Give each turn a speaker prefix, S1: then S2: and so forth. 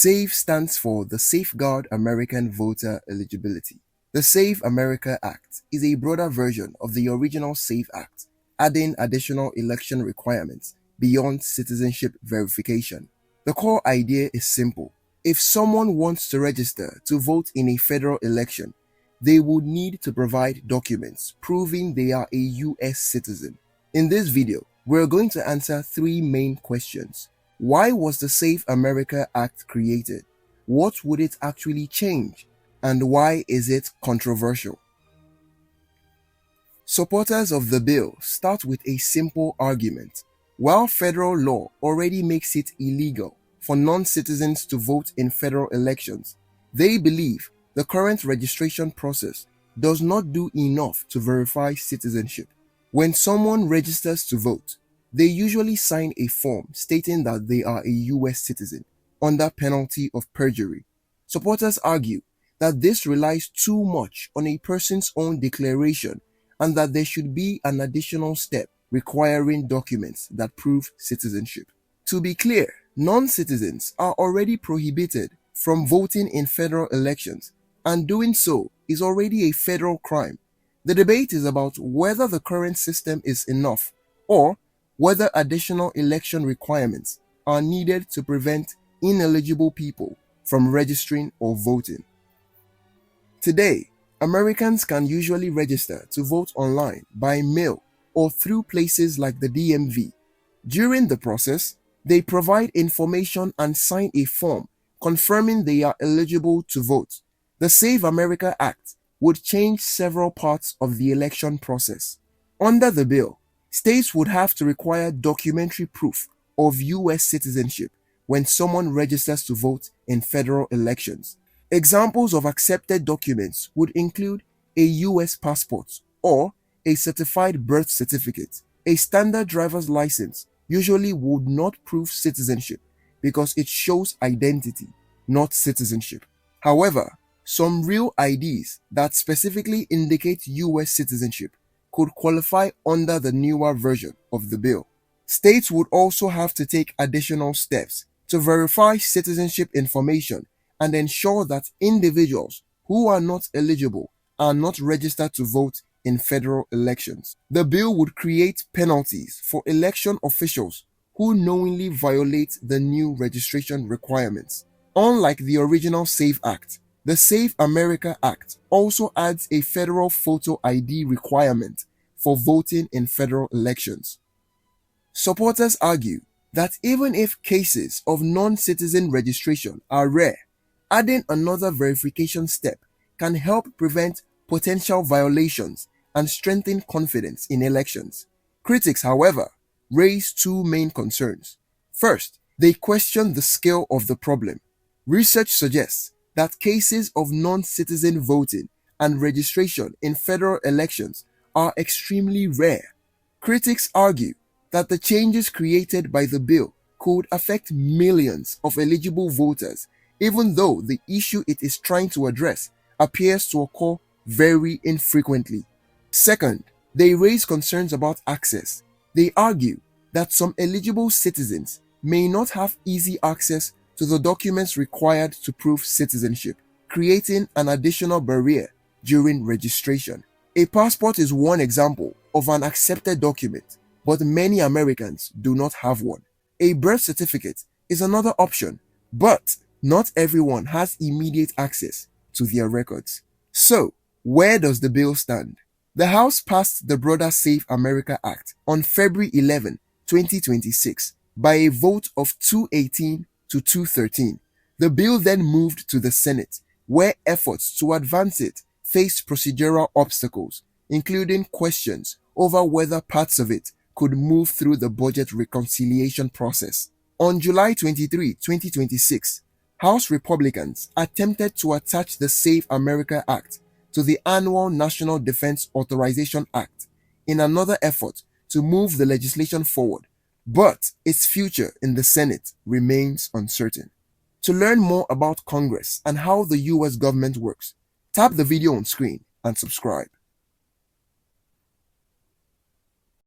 S1: SAVE stands for the Safeguard American Voter Eligibility. The Save America Act is a broader version of the original SAVE Act, adding additional election requirements beyond citizenship verification. The core idea is simple. If someone wants to register to vote in a federal election, they would need to provide documents proving they are a US citizen. In this video, we're going to answer three main questions. Why was the Save America Act created? What would it actually change? And why is it controversial? Supporters of the bill start with a simple argument. While federal law already makes it illegal for non-citizens to vote in federal elections, they believe the current registration process does not do enough to verify citizenship. When someone registers to vote, they usually sign a form stating that they are a US citizen under penalty of perjury. Supporters argue that this relies too much on a person's own declaration and that there should be an additional step requiring documents that prove citizenship. To be clear, non-citizens are already prohibited from voting in federal elections, and doing so is already a federal crime. The debate is about whether the current system is enough or whether additional election requirements are needed to prevent ineligible people from registering or voting. Today, Americans can usually register to vote online, by mail, or through places like the DMV. During the process, they provide information and sign a form confirming they are eligible to vote. The Save America Act would change several parts of the election process. Under the bill, states would have to require documentary proof of US citizenship when someone registers to vote in federal elections. Examples of accepted documents would include a US passport or a certified birth certificate. A standard driver's license usually would not prove citizenship because it shows identity, not citizenship. However, some real IDs that specifically indicate US citizenship could qualify under the newer version of the bill. States would also have to take additional steps to verify citizenship information and ensure that individuals who are not eligible are not registered to vote in federal elections. The bill would create penalties for election officials who knowingly violate the new registration requirements. Unlike the original SAVE Act, the Save America Act also adds a federal photo ID requirement for voting in federal elections. Supporters argue that even if cases of non-citizen registration are rare, adding another verification step can help prevent potential violations and strengthen confidence in elections. Critics, however, raise two main concerns. First, they question the scale of the problem. Research suggests that cases of non-citizen voting and registration in federal elections are extremely rare. Critics argue that the changes created by the bill could affect millions of eligible voters, even though the issue it is trying to address appears to occur very infrequently. Second, they raise concerns about access. They argue that some eligible citizens may not have easy access to the documents required to prove citizenship, creating an additional barrier during registration. A passport is one example of an accepted document, but many Americans do not have one. A birth certificate is another option, but not everyone has immediate access to their records. So, where does the bill stand? The House passed the broader Save America Act on February 11, 2026 by a vote of 218 to 213. The bill then moved to the Senate, where efforts to advance it faced procedural obstacles, including questions over whether parts of it could move through the budget reconciliation process. On July 23, 2026, House Republicans attempted to attach the Save America Act to the annual National Defense Authorization Act in another effort to move the legislation forward, but its future in the Senate remains uncertain. To learn more about Congress and how the US government works, tap the video on screen and subscribe.